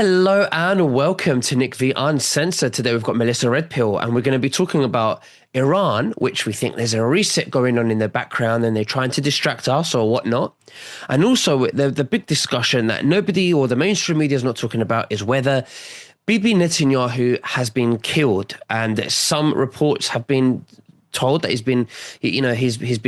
Hello and welcome to Nick V Uncensored. Today we've got Melissa Redpill and we're going to be talking about Iran, which we think there's a reset going on in the background and they're trying to distract us or whatnot. And also the big discussion that nobody or the mainstream media is not talking about is whether Bibi Netanyahu has been killed. And some reports have been told that he's been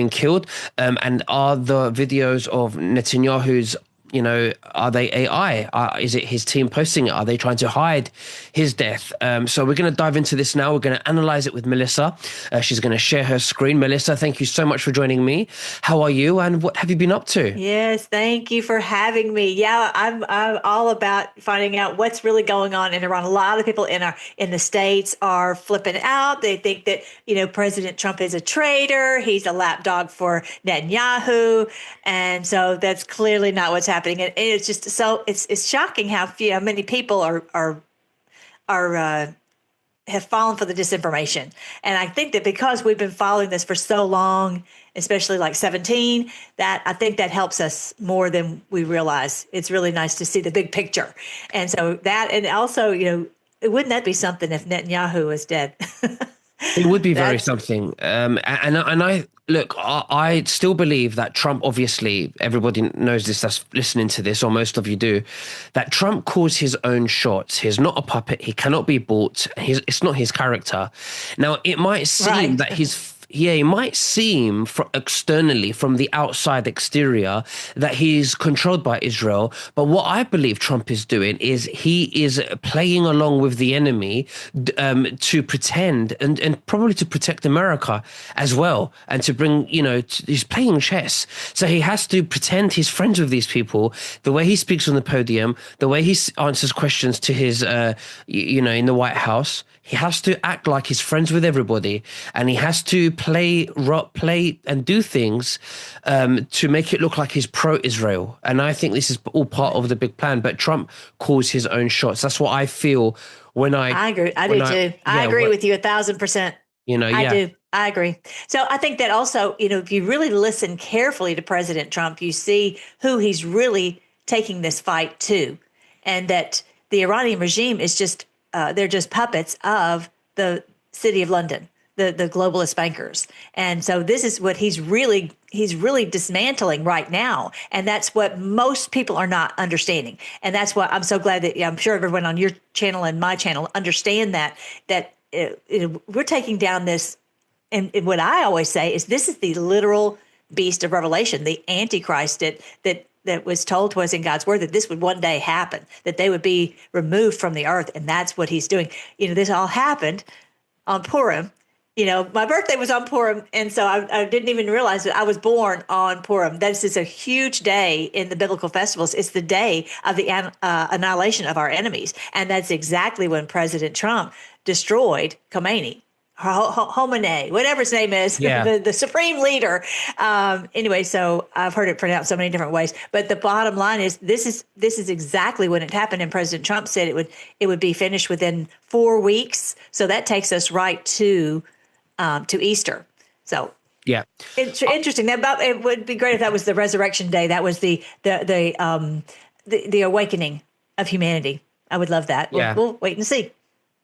killed. And are the videos of Netanyahu's, are they AI? Is it his team posting it? Are they trying to hide his death? So we're going to dive into this now. We're going to analyze it with Melissa. She's going to share her screen. Melissa, thank you so much for joining me. How are you and what have you been up to? Yes, thank you for having me. Yeah, I'm all about finding out what's really going on in Iran. A lot of people in the States are flipping out. They think that, President Trump is a traitor. He's a lapdog for Netanyahu. And so that's clearly not what's happening. And it's just it's shocking how many people have fallen for the disinformation. And I think that because we've been following this for so long, especially like 17, that I think that helps us more than we realize. It's really nice to see the big picture. And so that, and also, wouldn't that be something if Netanyahu was dead? It would be very something. And I look, I still believe that Trump, obviously, everybody knows this that's listening to this, or most of you do, that Trump calls his own shots. He's not a puppet. He cannot be bought. It's not his character. Now, it might seem that it might seem externally from the outside exterior that he's controlled by Israel. But what I believe Trump is doing is he is playing along with the enemy to pretend and probably to protect America as well. And to bring, he's playing chess. So he has to pretend he's friends with these people. The way he speaks on the podium, the way he answers questions to his, in the White House, he has to act like he's friends with everybody, and he has to play and do things to make it look like he's pro-Israel. And I think this is all part of the big plan. But Trump calls his own shots. That's what I feel when I agree. I do too. I agree with you 1,000%. I do. I agree. So I think that also, if you really listen carefully to President Trump, you see who he's really taking this fight to, and that the Iranian regime is just they're just puppets of the City of London, the globalist bankers. And so this is what he's really dismantling right now. And that's what most people are not understanding. And that's why I'm so glad that I'm sure everyone on your channel and my channel understand that we're taking down this. And what I always say is this is the literal beast of Revelation, the Antichrist that was told to us in God's word that this would one day happen, that they would be removed from the earth. And that's what he's doing. This all happened on Purim. My birthday was on Purim. And so I didn't even realize that I was born on Purim. This is a huge day in the biblical festivals. It's the day of the annihilation of our enemies. And that's exactly when President Trump destroyed Khomeini. Khomeini, whatever his name is, the supreme leader. Anyway, so I've heard it pronounced so many different ways. But the bottom line is this is exactly when it happened. And President Trump said it would be finished within 4 weeks. So that takes us right to Easter. So yeah, it's interesting. It would be great if that was the resurrection day. That was the awakening of humanity. I would love that. Yeah. We'll wait and see.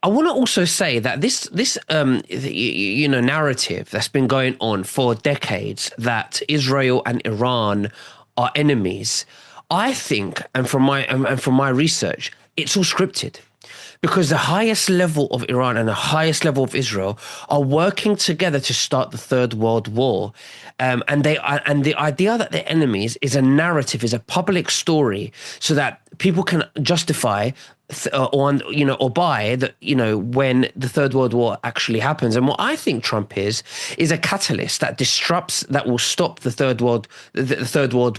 I want to also say that this narrative that's been going on for decades that Israel and Iran are enemies, I think, and from my research, it's all scripted. Because the highest level of Iran and the highest level of Israel are working together to start the Third World War, and the idea that they're enemies is a narrative, is a public story, so that people can justify or buy that when the Third World War actually happens. And what I think Trump is a catalyst that will stop the Third World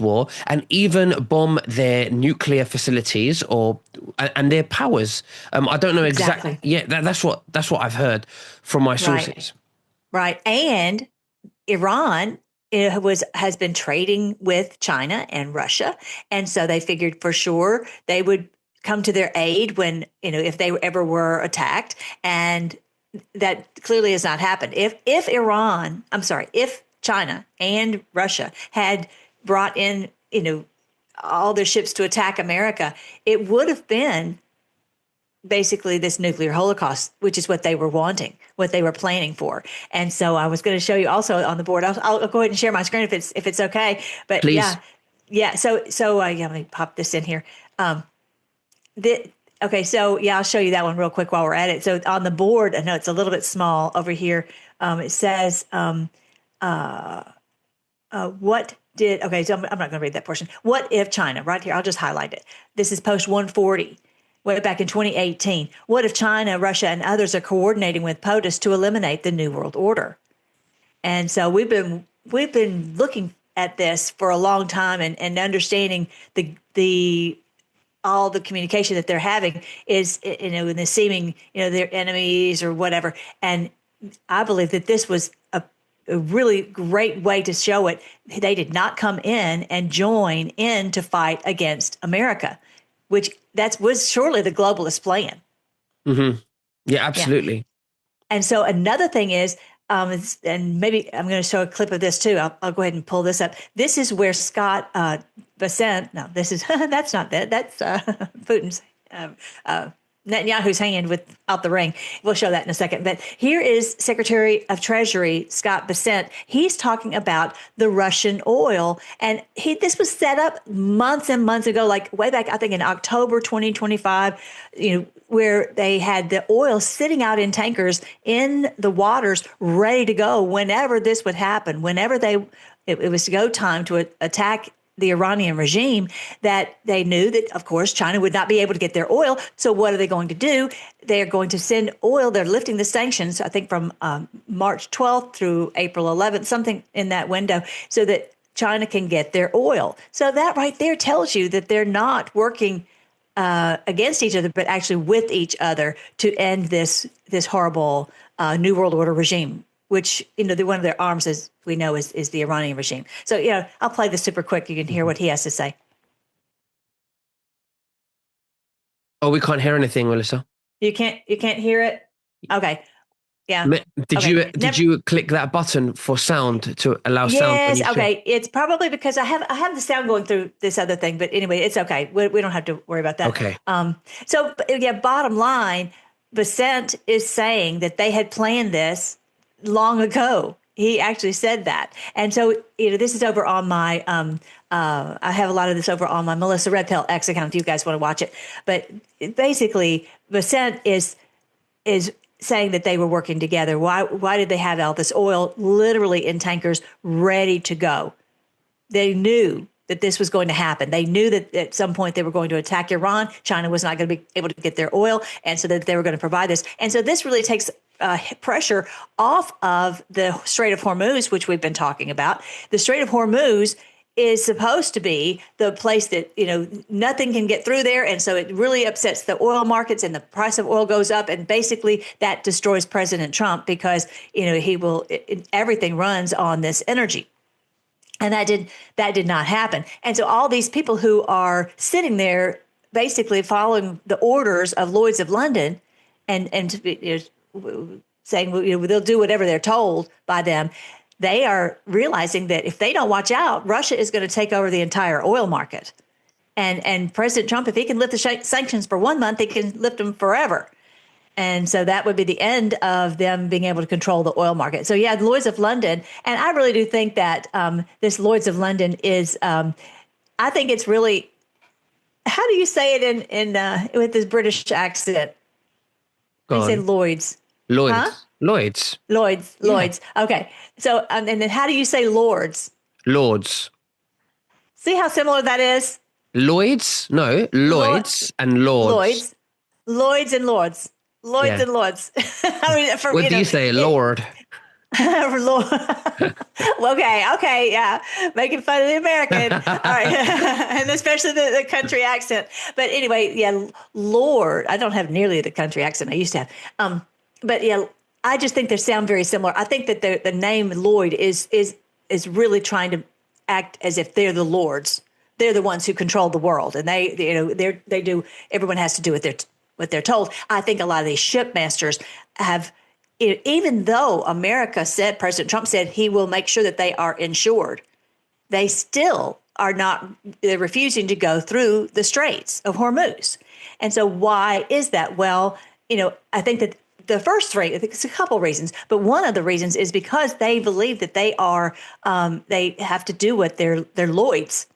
War and even bomb their nuclear facilities and their powers. I don't know exactly. Yeah, that's what I've heard from my sources. Right. And Iran has been trading with China and Russia, and so they figured for sure they would come to their aid when, if they ever were attacked. And that clearly has not happened. If China and Russia had brought in, all their ships to attack America, it would have been basically this nuclear holocaust, which is what they were wanting, what they were planning for. And so I was going to show you also on the board. I'll go ahead and share my screen if it's okay. But Please. yeah. So let me pop this in here. Okay, so I'll show you that one real quick while we're at it. So on the board, I know it's a little bit small over here. It says, what did, okay, so I'm not going to read that portion. What if China, right here, I'll just highlight it. This is post 140, way back in 2018. What if China, Russia, and others are coordinating with POTUS to eliminate the New World Order? And so we've been looking at this for a long time and understanding the all the communication that they're having is, in the seeming, they're enemies or whatever. And I believe that this was a really great way to show it. They did not come in and join in to fight against America, which was surely the globalist plan. Mm-hmm. Yeah, absolutely. Yeah. And so another thing is, and maybe I'm going to show a clip of this too. I'll go ahead and pull this up. This is where Scott Bessent. No, this is that's not that. That's Putin's. Netanyahu's hand out the ring. We'll show that in a second. But here is Secretary of Treasury Scott Bessent. He's talking about the Russian oil. And this was set up months and months ago, like way back, I think in October 2025, where they had the oil sitting out in tankers in the waters ready to go whenever this would happen, whenever it was to go time to attack the Iranian regime, that they knew that, of course, China would not be able to get their oil. So what are they going to do? They're going to send oil. They're lifting the sanctions, I think, from March 12th through April 11th, something in that window, so that China can get their oil. So that right there tells you that they're not working against each other, but actually with each other to end this horrible New World Order regime, which, one of their arms, as we know, is the Iranian regime. So, I'll play this super quick. You can hear what he has to say. Oh, we can't hear anything, Melissa. You can't hear it? Okay. Yeah. Did you click that button for sound to allow sound? Yes. Okay. It's probably because I have the sound going through this other thing, but anyway, it's okay. We don't have to worry about that. Okay. So bottom line, Bessent is saying that they had planned this long ago. He actually said that. And so, this is over on my, I have a lot of this over on my Melissa Redpill X account if you guys want to watch it. But basically, Bessent is saying that they were working together. Why did they have all this oil literally in tankers ready to go? They knew that this was going to happen. They knew that at some point they were going to attack Iran. China was not going to be able to get their oil, and so that they were going to provide this. And so this really takes pressure off of the Strait of Hormuz, which we've been talking about. The Strait of Hormuz is supposed to be the place that, nothing can get through there. And so it really upsets the oil markets and the price of oil goes up. And basically that destroys President Trump because, everything runs on this energy. And that did not happen. And so all these people who are sitting there basically following the orders of Lloyd's of London and saying, they'll do whatever they're told by them, they are realizing that if they don't watch out, Russia is going to take over the entire oil market. And President Trump, if he can lift the sanctions for 1 month, he can lift them forever. And so that would be the end of them being able to control the oil market. So, Lloyd's of London. And I really do think that this Lloyd's of London is, I think it's really, how do you say it in with this British accent? You say Lloyd's. Lloyd's. Huh? Lloyd's. Yeah. Okay. So, and then how do you say Lords? Lords. See how similar that is? Lloyd's? No, Lloyd's and Lords. Lloyd's and Lords. Lloyd's and Lords. I mean, what do you say, Lord? Lord. Okay, yeah. Making fun of the American. All right. And especially the country accent. But anyway, Lord. I don't have nearly the country accent I used to have. But I just think they sound very similar. I think that the name Lloyd is really trying to act as if they're the lords. They're the ones who control the world, and they do. Everyone has to do what they're told. I think a lot of these shipmasters have, even though President Trump said he will make sure that they are insured, they still are not. They're refusing to go through the Straits of Hormuz. And so why is that? Well, I think that the first three, I think it's a couple of reasons, but one of the reasons is because they believe that they are, they have to do what their lords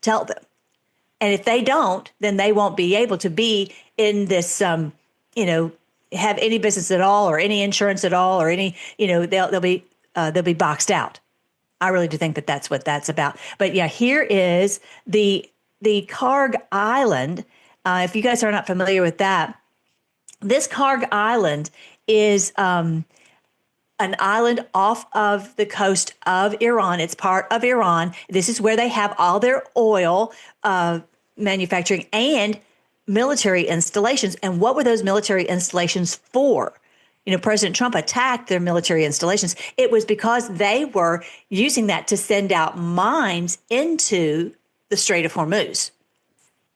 tell them. And if they don't, then they won't be able to be in this, have any business at all or any insurance at all or any, they'll be boxed out. I really do think that that's what that's about. But yeah, here is the Karg Island. If you guys are not familiar with that, this Karg Island is an island off of the coast of Iran. It's part of Iran. This is where they have all their oil manufacturing and military installations. And what were those military installations for? President Trump attacked their military installations. It was because they were using that to send out mines into the Strait of Hormuz.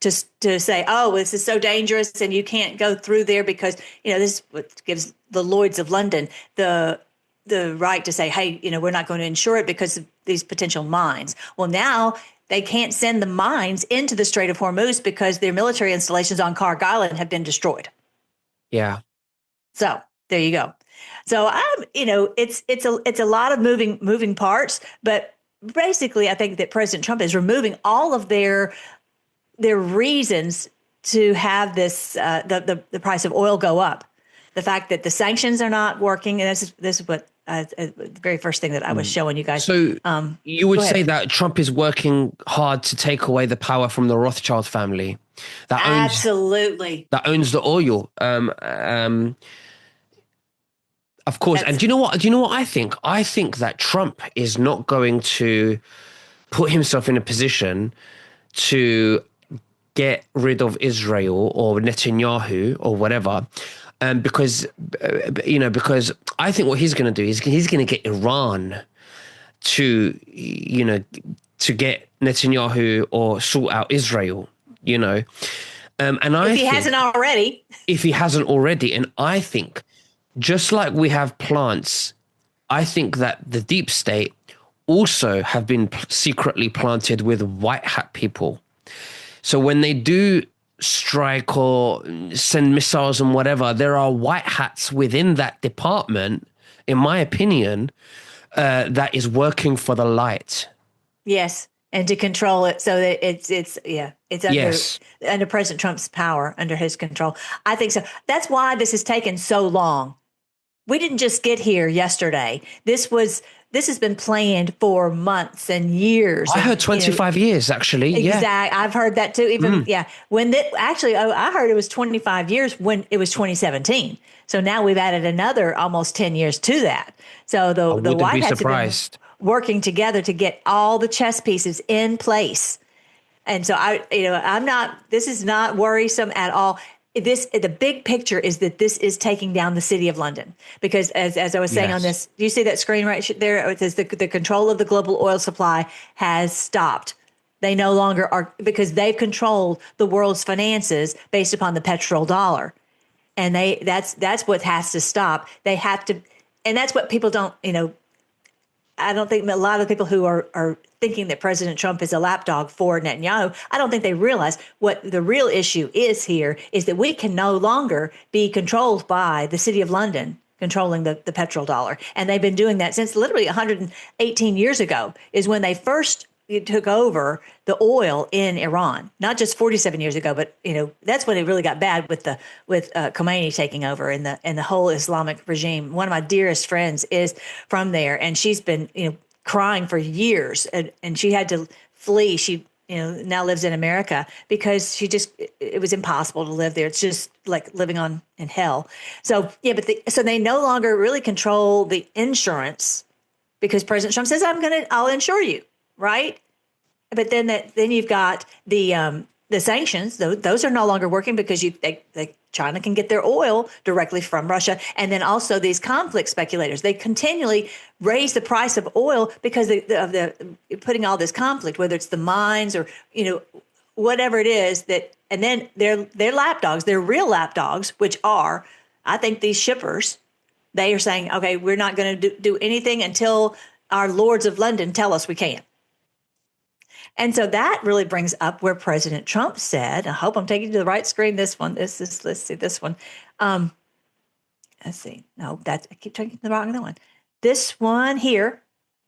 To say, oh, this is so dangerous and you can't go through there because, this is what gives the Lloyds of London the right to say, hey, we're not going to insure it because of these potential mines. Well, now they can't send the mines into the Strait of Hormuz because their military installations on Karg Island have been destroyed. Yeah. So there you go. So it's a lot of moving parts, but basically I think that President Trump is removing all of their reasons to have this the price of oil go up. The fact that the sanctions are not working, and this is what the very first thing that I was showing you guys. So you would say that Trump is working hard to take away the power from the Rothschild family that owns the oil. Of course. And do you know what I think? I think that Trump is not going to put himself in a position to get rid of Israel or Netanyahu or whatever, because I think what he's going to do is he's going to get Iran to get Netanyahu or sort out Israel, and if he hasn't already, and I think just like we have plants, I think that the deep state also have been secretly planted with white hat people. So when they do strike or send missiles and whatever, there are white hats within that department, in my opinion, that is working for the light. Yes, and to control it so that it's under President Trump's power, under his control. I think so. That's why this has taken so long. We didn't just get here yesterday. This has been planned for months and years. I heard 25 years, actually. Exactly. Yeah. I've heard that too. I heard it was 25 years when it was 2017. So now we've added another almost 10 years to that. So the White House have been working together to get all the chess pieces in place. And so this is not worrisome at all. The big picture is that this is taking down the city of London, because as I was saying on this, do you see that screen right there? It says the control of the global oil supply has stopped. They no longer are, because they've controlled the world's finances based upon the petrodollar. And that's what has to stop. They have to, and that's what people don't, I don't think a lot of people who are thinking that President Trump is a lapdog for Netanyahu, I don't think they realize what the real issue is here is that we can no longer be controlled by the city of London controlling the petrodollar. And they've been doing that since literally 118 years ago is when they first took over the oil in Iran. Not just 47 years ago, but that's when it really got bad with Khomeini taking over and the whole Islamic regime. One of my dearest friends is from there, and she's been crying for years, and she had to flee. She now lives in America because it was impossible to live there. It's just like living in hell. So yeah, so they no longer really control the insurance because President Trump says I'll insure you. Right. But then you've got the sanctions. Those are no longer working because China can get their oil directly from Russia. And then also these conflict speculators, they continually raise the price of oil because of the putting all this conflict, whether it's the mines or, whatever it is and then they're lapdogs, they're real lapdogs, which are, I think these shippers, they are saying, okay, we're not going to do anything until our lords of London tell us we can. And so that really brings up where President Trump said, I hope I'm taking you to the right screen. This one, let's see this one. Let's see. No, I keep taking the wrong one. This one here.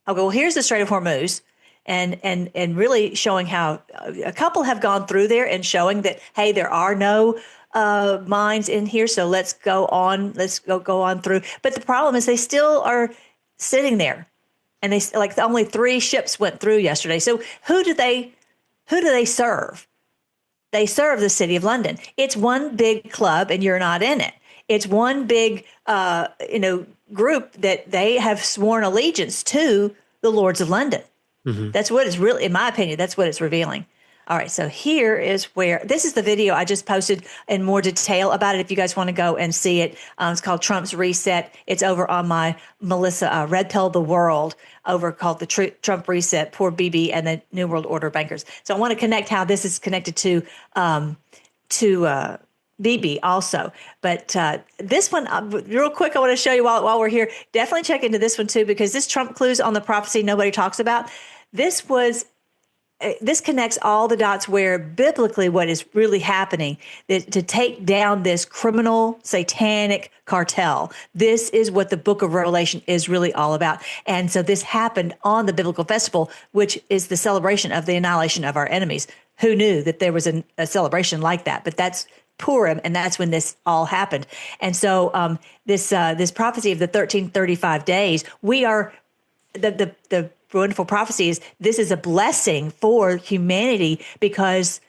Okay, well, here's the Strait of Hormuz. And really showing how a couple have gone through there and showing that, hey, there are no mines in here. So let's go on. Let's go on through. But the problem is they still are sitting there. And they only 3 ships went through yesterday. So who do they serve? They serve the City of London. It's one big club, and you're not in it. It's one big group that they have sworn allegiance to the Lords of London. Mm-hmm. That's what it's really, in my opinion, that's what it's revealing. All right, so here is where, this is the video I just posted in more detail about it if you guys want to go and see it. It's called Trump's Reset. It's over on my Melissa Redpill The World, over called the Trump Reset, Poor Bibi and the New World Order Bankers. So I want to connect how this is connected to Bibi also. But this one, real quick, I want to show you while we're here. Definitely check into this one too, because this Trump clues on the prophecy nobody talks about. This connects all the dots where biblically what is really happening to take down this criminal satanic cartel. This is what the book of Revelation is really all about. And so this happened on the biblical festival, which is the celebration of the annihilation of our enemies. Who knew that there was a celebration like that? But that's Purim, and that's when this all happened. And so this prophecy of the 1335 days, we are the wonderful prophecy is this is a blessing for humanity, because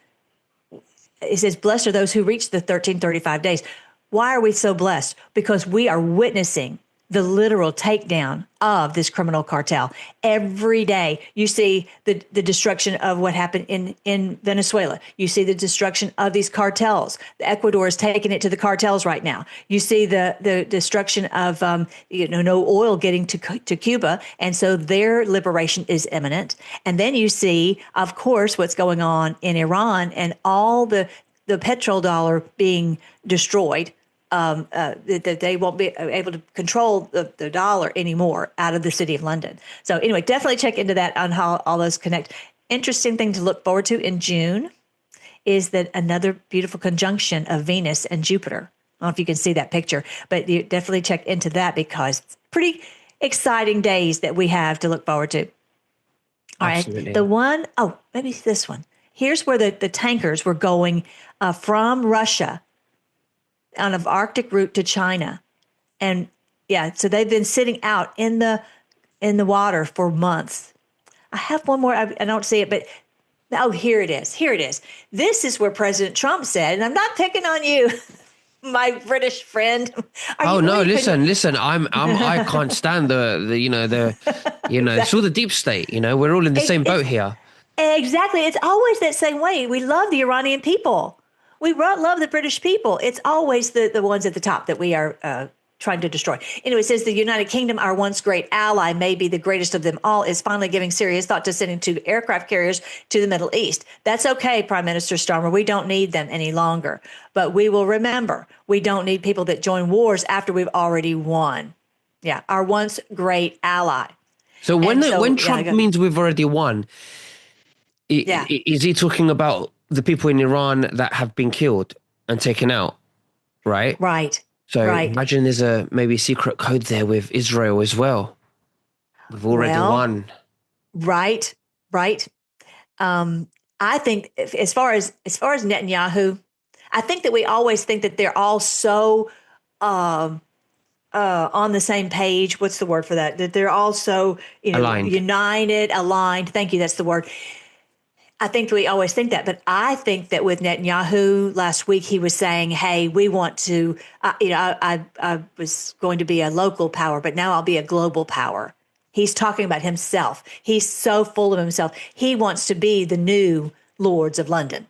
it says, blessed are those who reach the 1335 days. Why are we so blessed? Because we are witnessing the literal takedown of this criminal cartel. Every day you see the destruction of what happened in Venezuela. You see the destruction of these cartels. Ecuador is taking it to the cartels right now. You see the destruction of no oil getting to Cuba, and so their liberation is imminent. And then you see, of course, what's going on in Iran and all the petrodollar being destroyed. That they won't be able to control the dollar anymore out of the City of London. So anyway, definitely check into that on how all those connect. Interesting thing to look forward to in June is that another beautiful conjunction of Venus and Jupiter. I don't know if you can see that picture, but you definitely check into that, because it's pretty exciting days that we have to look forward to. All Absolutely. Right. The one, maybe this one. Here's where the tankers were going from Russia on an Arctic route to China. And yeah, so they've been sitting out in the water for months. I have one more, I don't see it, but here it is. This is where President Trump said, and I'm not picking on you, my British friend. Listen, I can't stand it's all the deep state, we're all in the same boat here. Exactly. It's always that same way. We love the Iranian people. We love the British people. It's always the ones at the top that we are trying to destroy. Anyway, it says the United Kingdom, our once great ally, may be the greatest of them all, is finally giving serious thought to sending 2 aircraft carriers to the Middle East. That's okay, Prime Minister Starmer. We don't need them any longer. But we will remember, we don't need people that join wars after we've already won. Yeah, our once great ally. So when Trump means we've already won, is he talking about the people in Iran that have been killed and taken out, right? Right. So imagine there's maybe a secret code there with Israel as well. We've already won. Right. I think as far as Netanyahu, I think that we always think that they're all so on the same page. What's the word for that? That they're all so united, aligned. Thank you. That's the word. I think we always think that, but I think that with Netanyahu last week, he was saying, hey, we want to, I was going to be a local power, but now I'll be a global power. He's talking about himself. He's so full of himself. He wants to be the new Lords of London.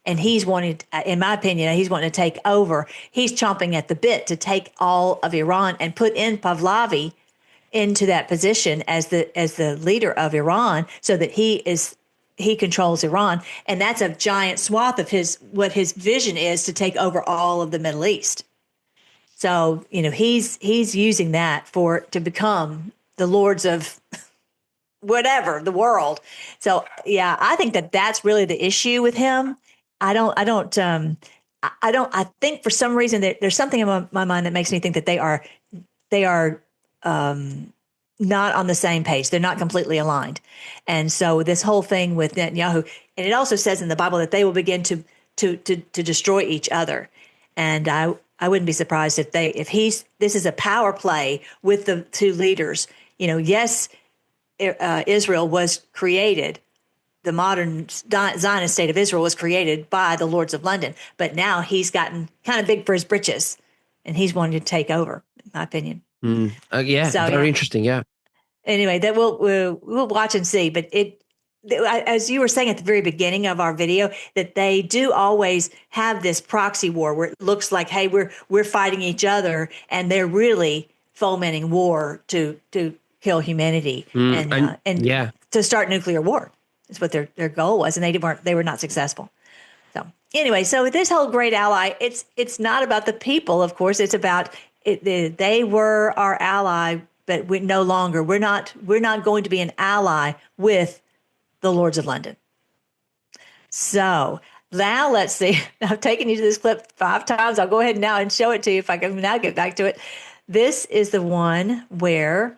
And he's wanting, in my opinion, he's wanting to take over. He's chomping at the bit to take all of Iran and put in Pahlavi into that position as the leader of Iran, so that he controls Iran. And that's a giant swath of what his vision is, to take over all of the Middle East. So, he's using that to become the lords of whatever, the world. So yeah, I think that that's really the issue with him. I think for some reason there's something in my mind that makes me think that they are not on the same page. They're not completely aligned. And so this whole thing with Netanyahu, and it also says in the Bible that they will begin to destroy each other. And I wouldn't be surprised if this is a power play with the two leaders. Yes, Israel was created. The modern Zionist state of Israel was created by the Lords of London, but now he's gotten kind of big for his britches, and he's wanting to take over, in my opinion. Very interesting. Yeah. Anyway, that we'll watch and see. But as you were saying at the very beginning of our video, that they do always have this proxy war where it looks like, hey, we're fighting each other, and they're really fomenting war to kill humanity and to start nuclear war. Is what their goal was, and they were not successful. So anyway, so this whole great ally, it's not about the people, of course. It's about they were our ally, but we're not going to be an ally with the Lords of London. So now let's see. I've taken you to this clip 5 times. I'll go ahead now and show it to you if I can now get back to it. This is the one where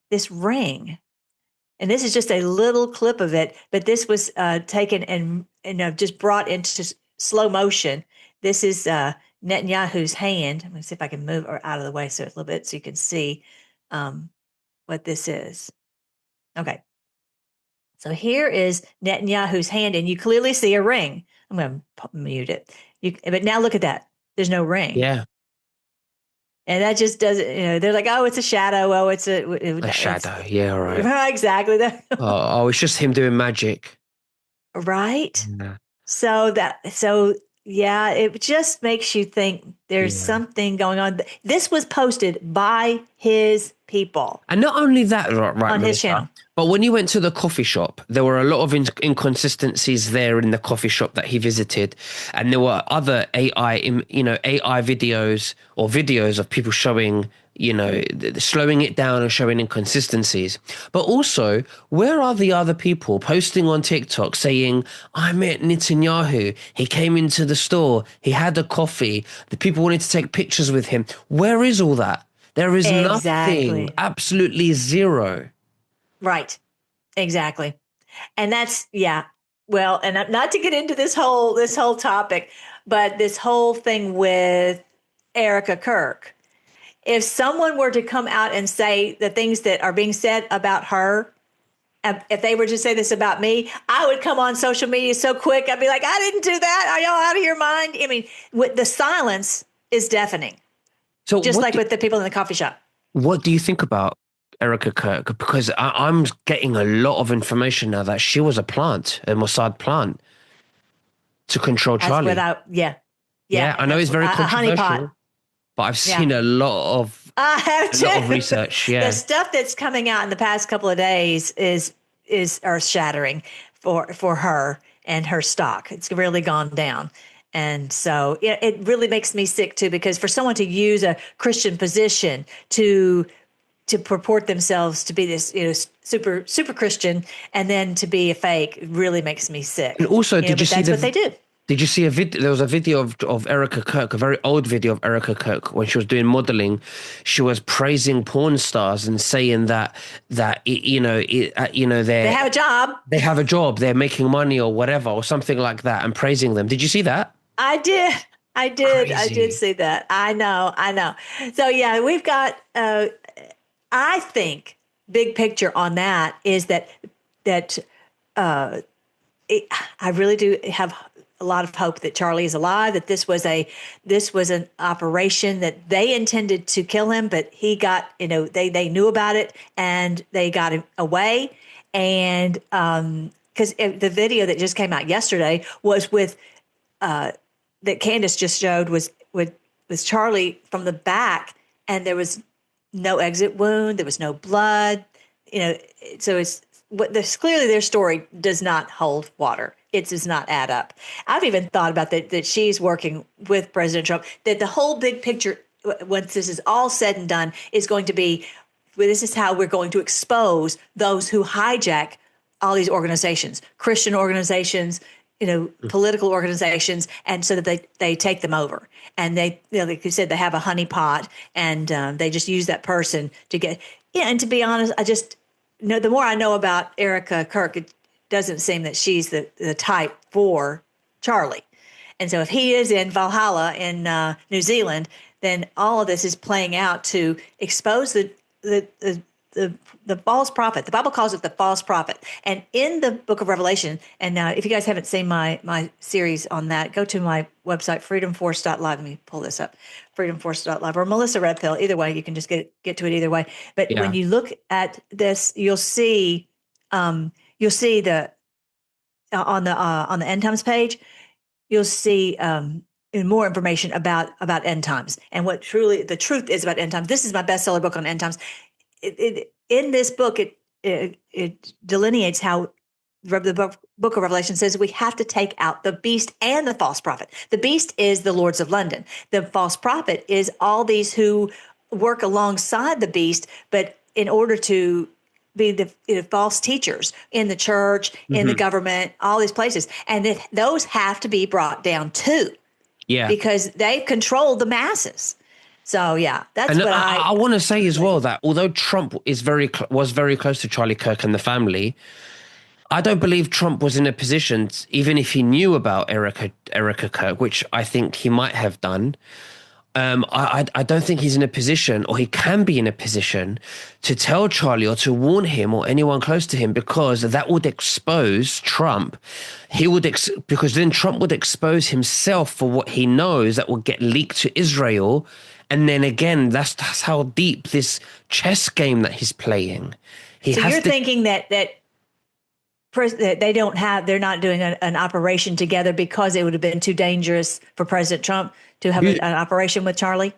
this ring. And this is just a little clip of it, but this was taken and just brought into slow motion. This is Netanyahu's hand. I'm going to see if I can move her out of the way a little bit so you can see what this is. Okay. So here is Netanyahu's hand, and you clearly see a ring. I'm going to mute it. But now look at that. There's no ring. Yeah. And that just doesn't, they're like, oh, it's a shadow. Oh, it's a shadow. Yeah, right. Exactly. It's just him doing magic. Right. Yeah. So it just makes you think there's something going on. This was posted by his people. And not only that, right, on his channel. But when you went to the coffee shop, there were a lot of inconsistencies there in the coffee shop that he visited. And there were other AI videos or videos of people showing, slowing it down and showing inconsistencies. But also, where are the other people posting on TikTok saying, I met Netanyahu, he came into the store, he had a coffee, the people wanted to take pictures with him. Where is all that? There is nothing, absolutely zero. Right. Exactly. And that's, well, and not to get into this whole topic, but this whole thing with Erica Kirk. If someone were to come out and say the things that are being said about her, if they were to say this about me, I would come on social media so quick. I'd be like, I didn't do that. Are y'all out of your mind? I mean, the silence is deafening. So just like with the people in the coffee shop. What do you think about Erica Kirk? Because I'm getting a lot of information now that she was a Mossad plant to control Charlie. Yeah, I know it's very controversial, but I've seen a lot of research. Yeah, the stuff that's coming out in the past couple of days is earth-shattering for her and her stock. It's really gone down. And so it really makes me sick too, because for someone to use a Christian position to purport themselves to be this, super Christian, and then to be a fake, really makes me sick. And also, did you see what they did? Did you see a video? There was a video of Erica Kirk, a very old video of Erica Kirk when she was doing modeling. She was praising porn stars and saying that they have a job. They have a job. They're making money or whatever or something like that, and praising them. Did you see that? I did. Crazy. I did see that. I know. So yeah, we've got. I think big picture on that is that I really do have a lot of hope that Charlie is alive, that this was an operation that they intended to kill him, but he got, they knew about it and they got him away. And because the video that just came out yesterday was with that Candace just showed was Charlie from the back, and there was no exit wound, there was no blood, so it's clearly their story does not hold water. It does not add up. I've even thought about that she's working with President Trump, that the whole big picture, once this is all said and done, is going to be this is how we're going to expose those who hijack all these organizations, Christian organizations, political organizations, and so that they take them over. And they, like you said, they have a honeypot, and they just use that person to get. Yeah, and to be honest, I just the more I know about Erica Kirk, it doesn't seem that she's the type for Charlie. And so if he is in Valhalla in New Zealand, then all of this is playing out to expose the false prophet. The Bible calls it the false prophet. And in the book of Revelation, and if you guys haven't seen my series on that, go to my website, freedomforce.live. Let me pull this up, freedomforce.live, or Melissa Redpill. Either way, you can just get to it either way. But when you look at this, you'll see the on the end times page, you'll see more information about end times and what truly the truth is about end times. This is my bestseller book on end times. In this book, it delineates how the book of Revelation says we have to take out the beast and the false prophet. The beast is the lords of London. The false prophet is all these who work alongside the beast, but in order to be the false teachers in the church, in the government, all these places. And those have to be brought down too. Yeah. Because they've controlled the masses. So, yeah, that's what I want to say as well that although Trump was very close to Charlie Kirk and the family, I don't believe Trump was in a position, even if he knew about Erica Kirk, which I think he might have done. I don't think he's in a position, or he can be in a position, to tell Charlie or to warn him or anyone close to him, because that would expose Trump. Because then Trump would expose himself for what he knows that will get leaked to Israel. And then again, that's how deep this chess game that he's playing. So you're thinking that they're not doing an operation together because it would have been too dangerous for President Trump to have an operation with Charlie?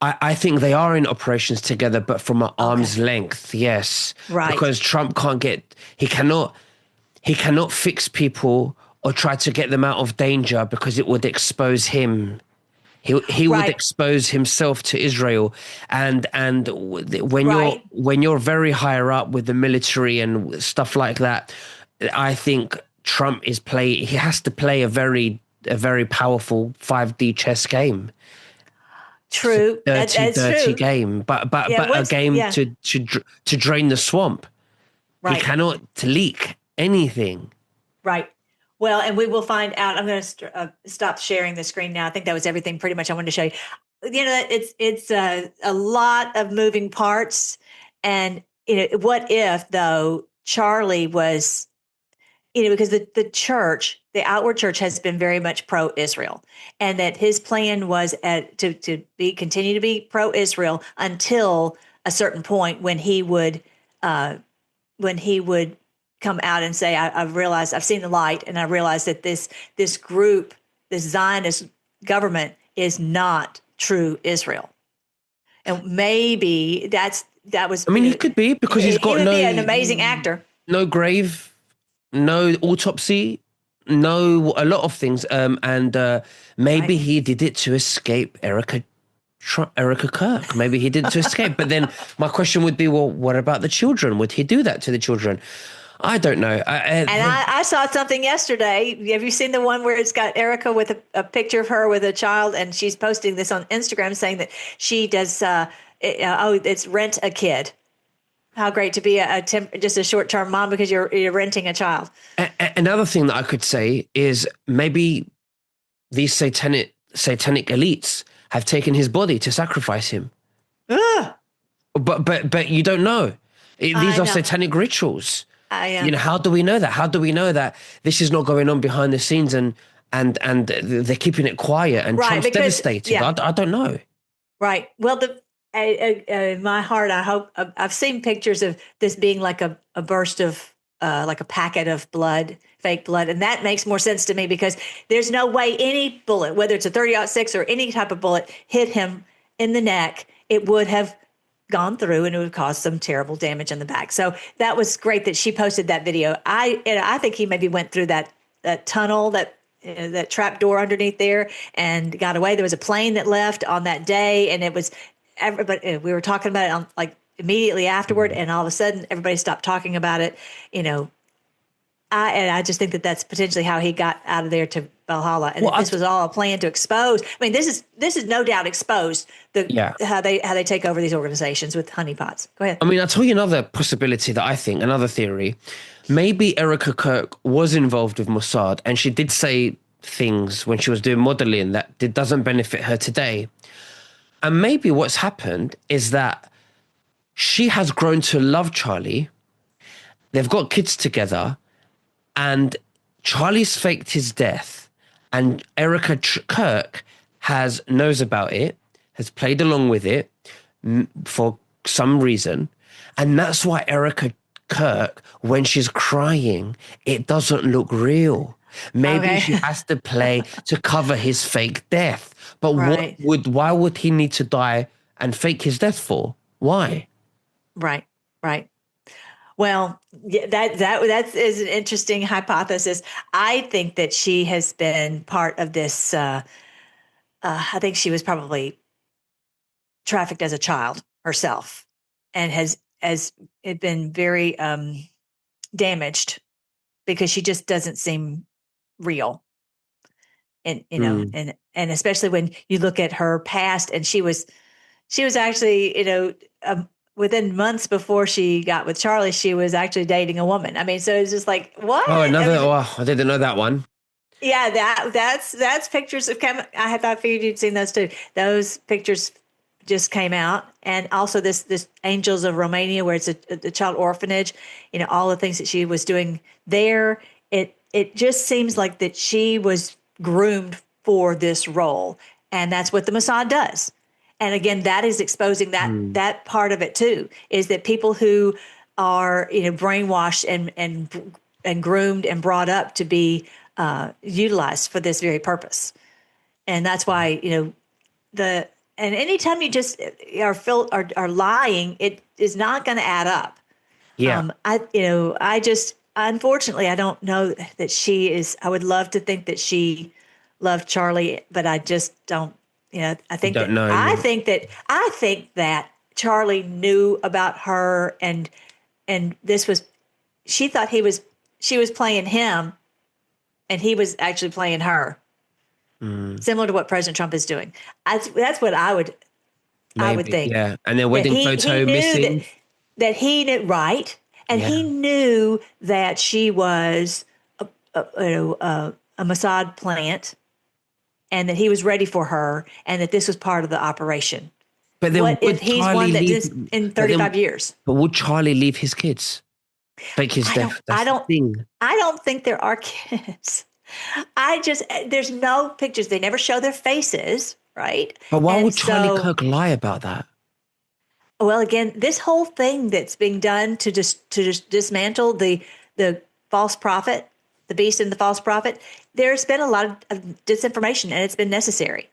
I think they are in operations together, but from an arm's length, yes. Right. Because Trump he cannot fix people or try to get them out of danger, because it would expose him. He would expose himself to Israel, and when you're very higher up with the military and stuff like that, I think Trump he has to play a very powerful 5D chess game. True, dirty game, but a game to drain the swamp. Right. He cannot leak anything. Right. Well, and we will find out. I'm going to stop sharing the screen now. I think that was everything pretty much I wanted to show you. It's a lot of moving parts. And, what if, though, Charlie was, because the church, the outward church, has been very much pro-Israel, and that his plan was to continue to be pro-Israel until a certain point when he would come out and say, I've realized, I've seen the light, and I realized that this group, this Zionist government, is not true Israel. And maybe that was. I mean, he could be, because he's got be an amazing actor. No grave, no autopsy, no a lot of things, and maybe he did it to escape Erica Kirk. Maybe he did it to escape. But then my question would be, well, what about the children? Would he do that to the children? I don't know. I saw something yesterday. Have you seen the one where it's got Erica with a picture of her with a child, and she's posting this on Instagram saying that she does, it's rent a kid. How great to be just a short-term mom because you're renting a child. Another thing that I could say is maybe these satanic elites have taken his body to sacrifice him. But you don't know. These are satanic rituals. How do we know that? How do we know that this is not going on behind the scenes and they're keeping it quiet and Trump's devastated? Yeah. I don't know. Right. Well, in my heart, I hope I've seen pictures of this being like a burst of like a packet of blood, fake blood. And that makes more sense to me, because there's no way any bullet, whether it's a 30-06 or any type of bullet, hit him in the neck. It would have gone through and it would cause some terrible damage in the back. So that was great that she posted that video. I think he maybe went through that tunnel, that trap door underneath there, and got away. There was a plane that left on that day, and it was everybody, we were talking about it on, like, immediately afterward, and all of a sudden everybody stopped talking about it. I just think that that's potentially how he got out of there to Valhalla, and this was all a plan to expose. I mean, this is no doubt exposed how they take over these organizations with honeypots. Go ahead. I mean, I'll tell you another possibility that I think, another theory. Maybe Erica Kirk was involved with Mossad, and she did say things when she was doing modeling that doesn't benefit her today. And maybe what's happened is that she has grown to love Charlie. They've got kids together. And Charlie's faked his death, and Erica Kirk knows about it, has played along with it for some reason. And that's why Erica Kirk, when she's crying, it doesn't look real. Maybe she has to play to cover his fake death. But why would he need to die and fake his death for? Why? Right. Well, that is an interesting hypothesis. I think that she has been part of this. I think she was probably trafficked as a child herself, and has been very damaged because she just doesn't seem real. And and especially when you look at her past, and she was actually within months before she got with Charlie, she was actually dating a woman. I mean, so it's just like, what? Oh, I didn't know that one. Yeah, that's pictures of I thought figured you'd seen those too. Those pictures just came out, and also this Angels of Romania, where it's a child orphanage. All the things that she was doing there. It just seems like that she was groomed for this role, and that's what the Mossad does. And again, that is exposing that part of it too, is that people who are, brainwashed and groomed and brought up to be utilized for this very purpose. And that's why, and anytime you just are lying, it is not going to add up. Yeah. Unfortunately, I don't know that she is. I would love to think that she loved Charlie, but I just don't. I think I think that Charlie knew about her, and this was, she thought she was playing him, and he was actually playing her. Similar to what President Trump is doing. That's what I would think. Yeah, and their wedding photo missing. That he knew, right, and he knew that she was a Mossad plant. And that he was ready for her, and that this was part of the operation. But then, what if he's one that just in 35 years? But would Charlie leave his kids? Fake his death? I don't think there are kids. There's no pictures. They never show their faces, right? But why would Charlie Kirk lie about that? Well, again, this whole thing that's being done to just dismantle the false prophet, the beast and the false prophet, there's been a lot of disinformation, and it's been necessary.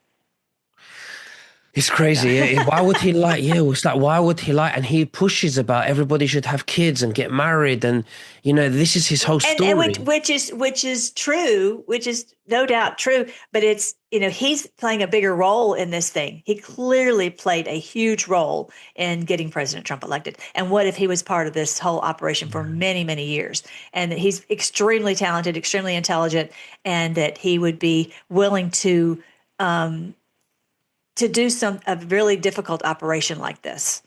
It's crazy. Why would he lie? Yeah, it's like, why would he lie? And he pushes about everybody should have kids and get married, and this is his whole story. And which is true, which is no doubt true. But it's he's playing a bigger role in this thing. He clearly played a huge role in getting President Trump elected. And what if he was part of this whole operation for many, many years? And that he's extremely talented, extremely intelligent, and that he would be willing to do a really difficult operation like this.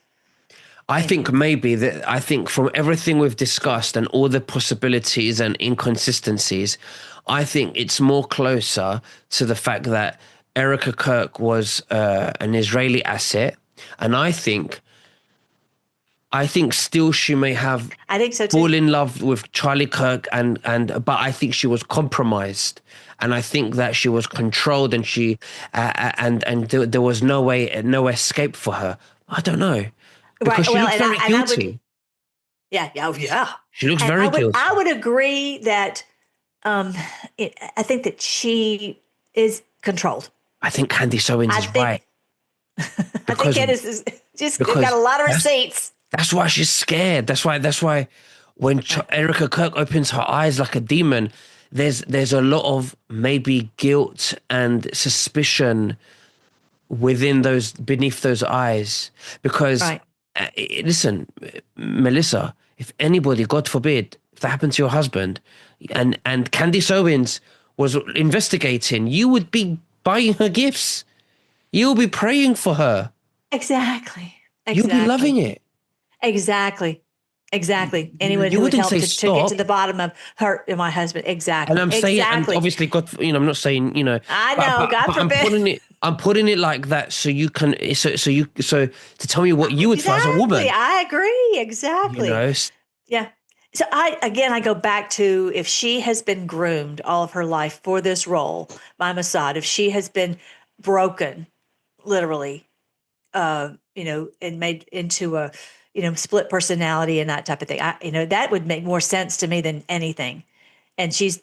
I think from everything we've discussed and all the possibilities and inconsistencies, I think it's more closer to the fact that Erica Kirk was an Israeli asset. And I think still she may have fallen in love with Charlie Kirk, but I think she was compromised. And I think that she was controlled, and there was no escape for her. I don't know, because she looks very guilty. Yeah. She looks very guilty. I would agree that I think that she is controlled. I think Candace Owens is right. I think Candace is just got a lot of receipts. That's why she's scared. That's why when Erica Kirk opens her eyes like a demon, there's a lot of maybe guilt and suspicion beneath those eyes, because listen, Melissa, if anybody, God forbid, if that happened to your husband, and Candace Owens was investigating, you would be buying her gifts. You'll be praying for her. Exactly. You'll be loving it. Exactly. Anyone who would help to get to the bottom of her and my husband. Exactly. And I'm saying, and obviously, God, I'm not saying, I know, God forbid. I'm putting it like that so you can, so to tell me what you would feel as a woman. I agree. Exactly. Yeah. So I go back to, if she has been groomed all of her life for this role by Mossad, if she has been broken, literally, and made into a, split personality and that type of thing. That would make more sense to me than anything. And she's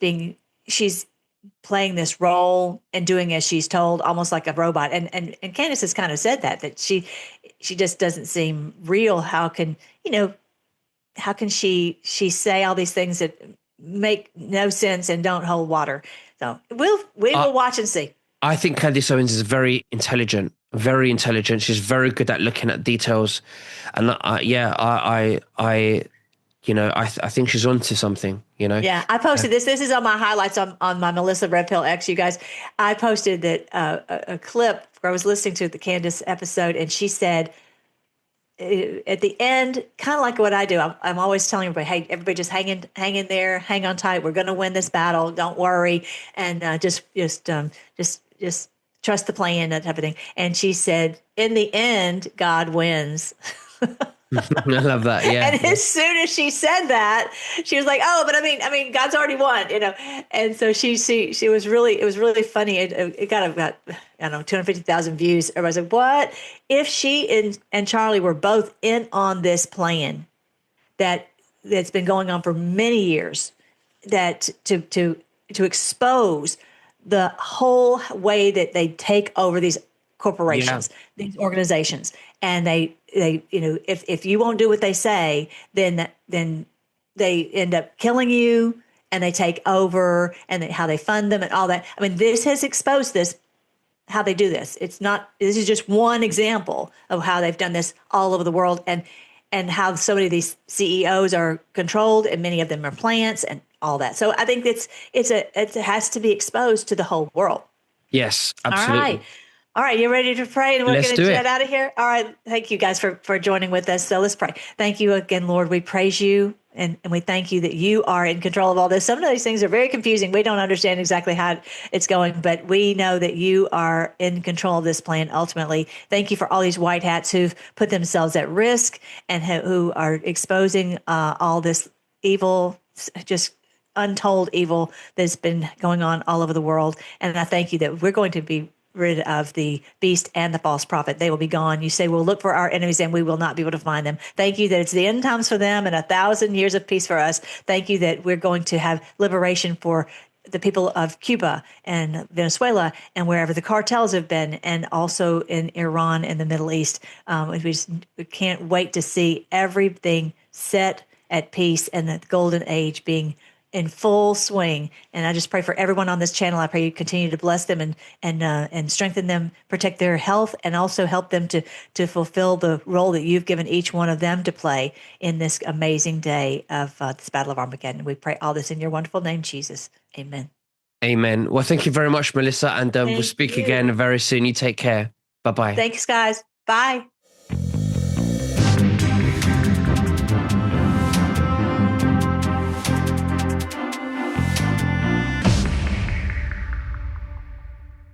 playing this role and doing as she's told, almost like a robot. And Candace has kind of said that she just doesn't seem real. How can she say all these things that make no sense and don't hold water? So we will watch and see. I think Candace Owens is very intelligent. She's very good at looking at details, and I think she's onto something. Yeah, I posted this. This is on my highlights on my Melissa Redpill X. You guys, I posted that a clip where I was listening to the Candace episode, and she said at the end, kind of like what I do. I'm always telling everybody, hey, everybody, just hang in there, hang on tight. We're going to win this battle. Don't worry, and just trust the plan, that type of thing. And she said, in the end, God wins. I love that. Yeah. And as soon as she said that, she was like, "Oh, but I mean, God's already won," And so she was really, it was really funny. It got about, 250,000 views. Everybody's like, "What if she and Charlie were both in on this plan that's been going on for many years, that to expose the whole way that they take over these corporations, these organizations, and they if you won't do what they say, then they end up killing you, and they take over, and how they fund them and all that. I mean, this has exposed how they do this. This is just one example of how they've done this all over the world, and how so many of these CEOs are controlled, and many of them are plants and all that. So I think it has to be exposed to the whole world. Yes, absolutely. All right, you ready to pray? And we're going to jet out of here? All right, thank you guys for joining with us. So let's pray. Thank you again, Lord. We praise you, and we thank you that you are in control of all this. Some of these things are very confusing. We don't understand exactly how it's going, but we know that you are in control of this plan ultimately. Thank you for all these white hats who've put themselves at risk and who are exposing all this evil, just untold evil that's been going on all over the world. And I thank you that we're going to be rid of the beast and the false prophet. They will be gone. You say we'll look for our enemies and we will not be able to find them. Thank you that it's the end times for them and 1,000 years of peace for us. Thank you that we're going to have liberation for the people of Cuba and Venezuela and wherever the cartels have been, and also in Iran and the Middle East. We can't wait to see everything set at peace and the golden age being in full swing. And I just pray for everyone on this channel. I pray you continue to bless them and strengthen them, protect their health, and also help them to fulfill the role that you've given each one of them to play in this amazing day of this Battle of Armageddon. We pray all this in your wonderful name, Jesus. Amen. Amen. Well, thank you very much, Melissa. And we'll speak again very soon. You take care. Bye-bye. Thanks, guys. Bye.